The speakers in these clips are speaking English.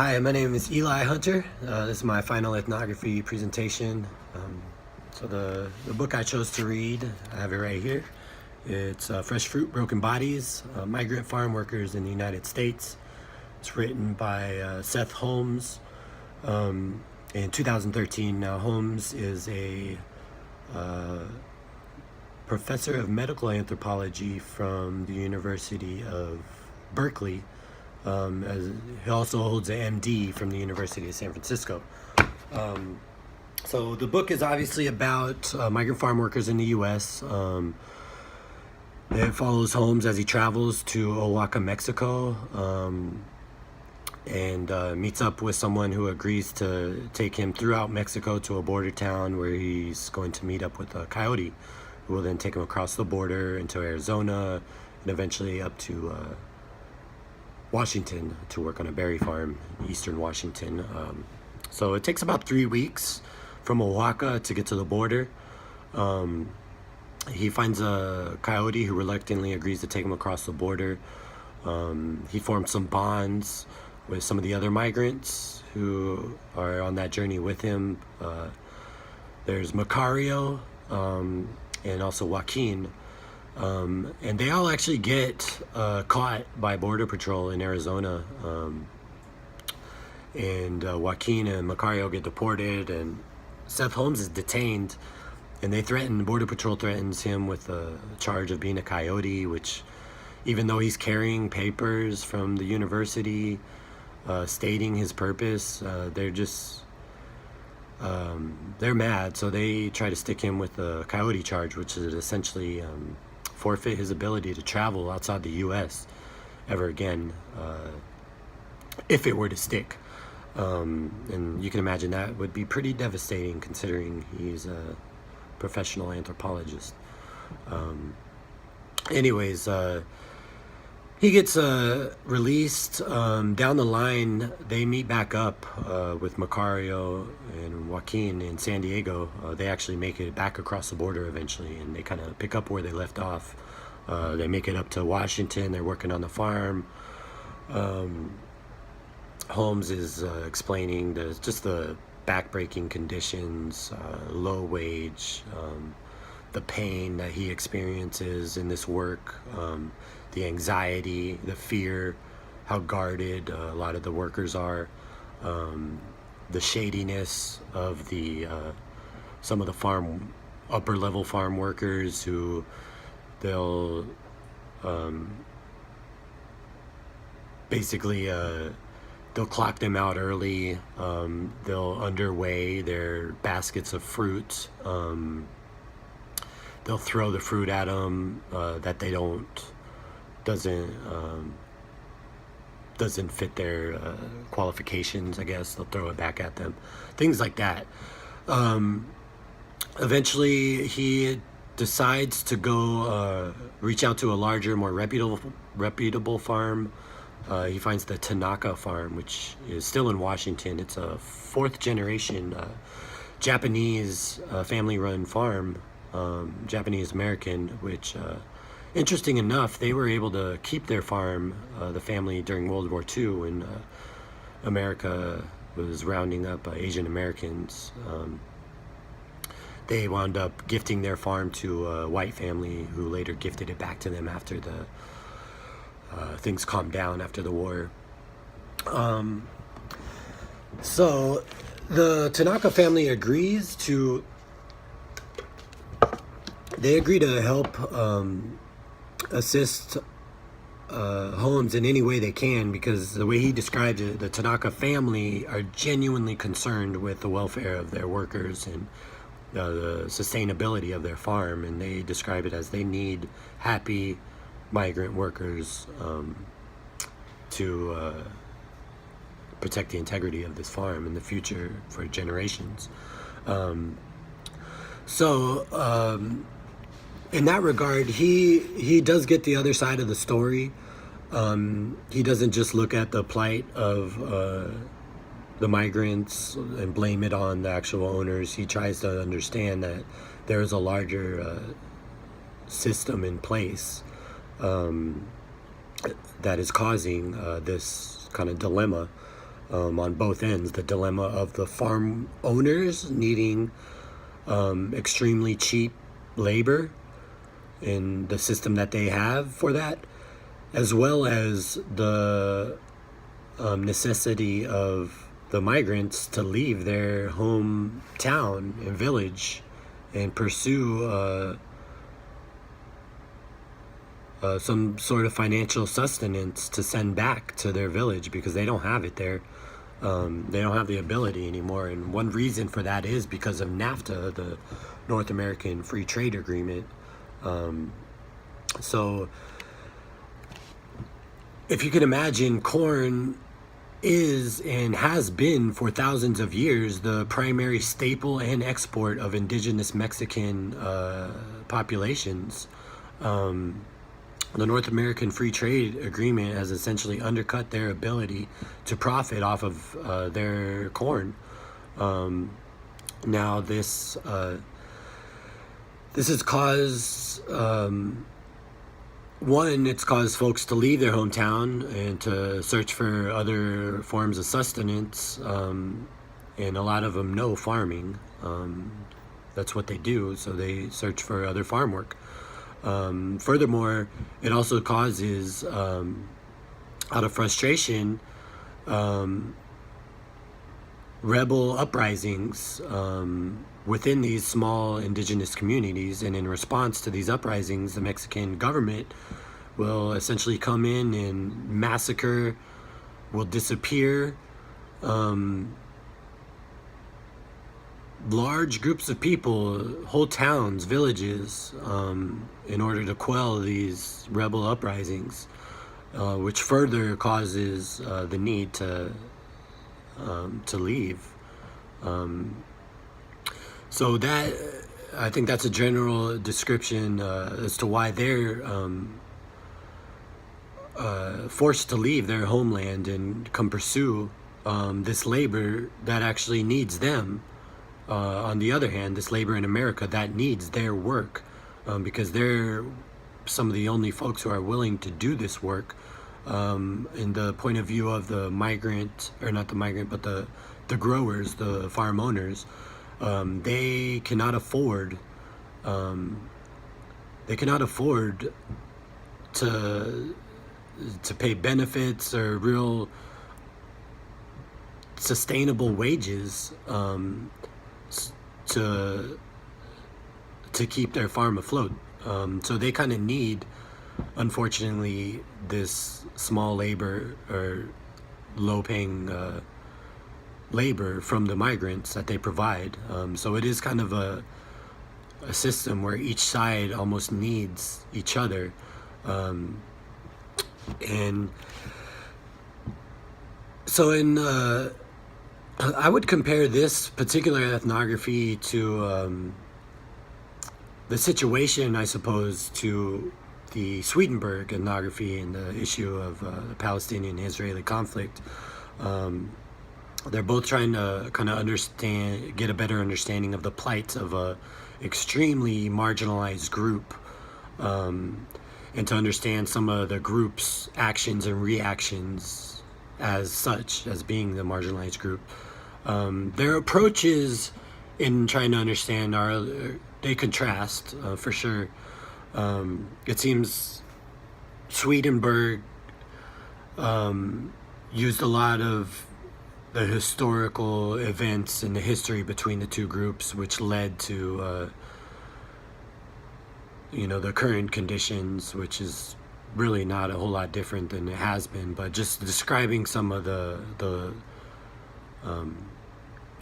Hi, my name is Eli Hunter. This is my final ethnography presentation. So the book I chose to read, I have it right here. It's Fresh Fruit, Broken Bodies, Migrant Farm Workers in the United States. It's written by Seth Holmes in 2013. Now, Holmes is a professor of medical anthropology from the University of Berkeley. As he also holds an MD from the University of San Francisco. So the book is obviously about migrant farm workers in the U.S. It follows Holmes as he travels to Oaxaca, Mexico, and meets up with someone who agrees to take him throughout Mexico to a border town where he's going to meet up with a coyote who will then take him across the border into Arizona and eventually up to Washington to work on a berry farm in eastern Washington. So it takes about 3 weeks from Oaxaca to get to the border. He finds a coyote who reluctantly agrees to take him across the border. He forms some bonds with some of the other migrants who are on that journey with him. There's Macario and also Joaquin. And they all actually get caught by Border Patrol in Arizona. And Joaquin and Macario get deported, and Seth Holmes is detained. And Border Patrol threatens him with a charge of being a coyote, which, even though he's carrying papers from the university stating his purpose, they're mad. So they try to stick him with a coyote charge, which is essentially forfeit his ability to travel outside the U.S. ever again, if it were to stick. And you can imagine that would be pretty devastating, considering he's a professional anthropologist. Anyways, he gets released. Down the line, they meet back up with Macario and Joaquin in San Diego. They actually make it back across the border eventually, and they kind of pick up where they left off. They make it up to Washington. They're working on the farm. Holmes is explaining just the backbreaking conditions, low wage, the pain that he experiences in this work, the anxiety, the fear, how guarded a lot of the workers are, the shadiness of some of the upper level farm workers who they'll basically they'll clock them out early. They'll underweigh their baskets of fruit. They'll throw the fruit at them that doesn't fit their qualifications, I guess. They'll throw it back at them. Things like that. Eventually, he decides to go reach out to a larger, more reputable farm. He finds the Tanaka farm, which is still in Washington. It's a fourth generation Japanese family-run farm, Japanese American, which interesting enough, they were able to keep their farm, the family, during World War II when America was rounding up Asian Americans. They wound up gifting their farm to a white family who later gifted it back to them after things calmed down after the war. So the Tanaka family agrees to help assist Holmes in any way they can, because the way he described it, the Tanaka family are genuinely concerned with the welfare of their workers and the sustainability of their farm, and they describe it as they need happy migrant workers to protect the integrity of this farm in the future for generations. In that regard, he does get the other side of the story. He doesn't just look at the plight of the migrants and blame it on the actual owners. He tries to understand that there is a larger system in place that is causing this kind of dilemma. on both ends. The dilemma of the farm owners needing extremely cheap labor in the system that they have for that, as well as the necessity of the migrants to leave their hometown and village and pursue some sort of financial sustenance to send back to their village because they don't have it there. They don't have the ability anymore. And one reason for that is because of NAFTA, the North American Free Trade Agreement. So if you can imagine, corn is and has been for thousands of years the primary staple and export of indigenous Mexican populations. The North American Free Trade Agreement has essentially undercut their ability to profit off of their corn. Now this has caused it's caused folks to leave their hometown and to search for other forms of sustenance, and a lot of them know farming. That's what they do, so they search for other farm work. Furthermore, it also causes, out of frustration, rebel uprisings within these small indigenous communities. And in response to these uprisings, the Mexican government will essentially come in and massacre, will disappear large groups of people, whole towns, villages, in order to quell these rebel uprisings, which further causes the need to leave. So that, I think that's a general description as to why they're forced to leave their homeland and come pursue this labor that actually needs them. On the other hand, this labor in America that needs their work, because they're some of the only folks who are willing to do this work. In the point of view of the migrant, or not the migrant, but the growers, the farm owners, they cannot afford to pay benefits or real sustainable wages to keep their farm afloat. So they kind of need, unfortunately, this small labor or low-paying labor from the migrants that they provide. So it is kind of a system where each side almost needs each other. And so I would compare this particular ethnography to the situation, I suppose, to the Swedenborg ethnography and the issue of the Palestinian-Israeli conflict. They're both trying to kind of get a better understanding of the plight of a extremely marginalized group, and to understand some of the group's actions and reactions as such, as being the marginalized group. Their approaches in trying to understand they contrast, for sure. It seems Swedenborg used a lot of the historical events and the history between the two groups, which led to the current conditions, which is really not a whole lot different than it has been, but just describing some of the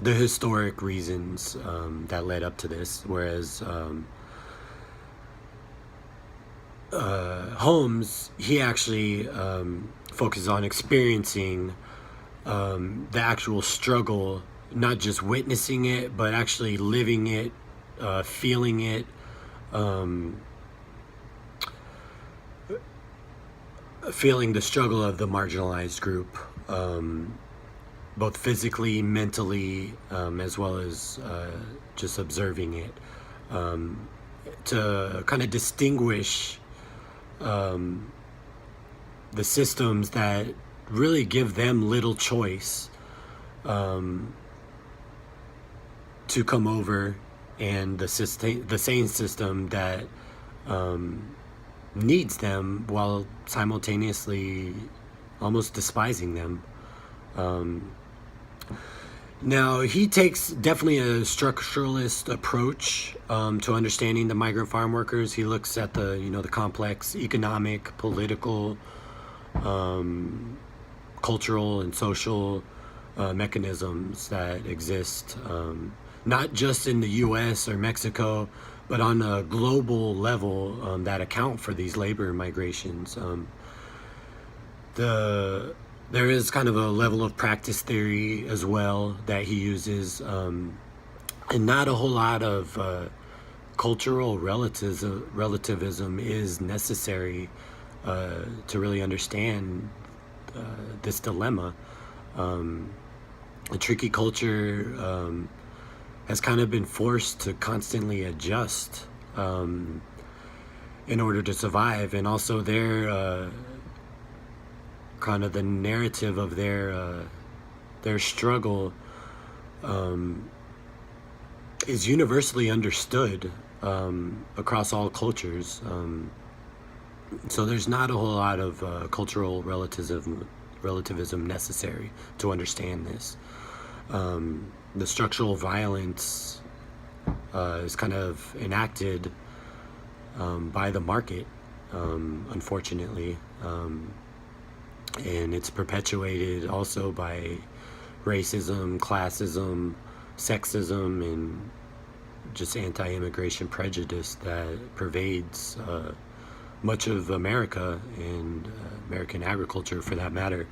historic reasons that led up to this. Whereas Holmes, he actually focuses on experiencing the actual struggle, not just witnessing it, but actually living it, feeling it, feeling the struggle of the marginalized group, both physically, mentally, as well as just observing it, to kind of distinguish the systems that really give them little choice to come over, and the same system that needs them while simultaneously almost despising them. Now, he takes definitely a structuralist approach to understanding the migrant farm workers. He looks at the complex economic, political, cultural, and social mechanisms that exist, not just in the U.S. or Mexico, but on a global level, that account for these labor migrations. There is kind of a level of practice theory as well that he uses, and not a whole lot of cultural relativism is necessary to really understand this dilemma. A tricky culture has kind of been forced to constantly adjust in order to survive, and also their kind of the narrative of their struggle is universally understood across all cultures. So there's not a whole lot of cultural relativism necessary to understand this. The structural violence is kind of enacted by the market, unfortunately. And it's perpetuated also by racism, classism, sexism, and just anti-immigration prejudice that pervades much of America and American agriculture, for that matter.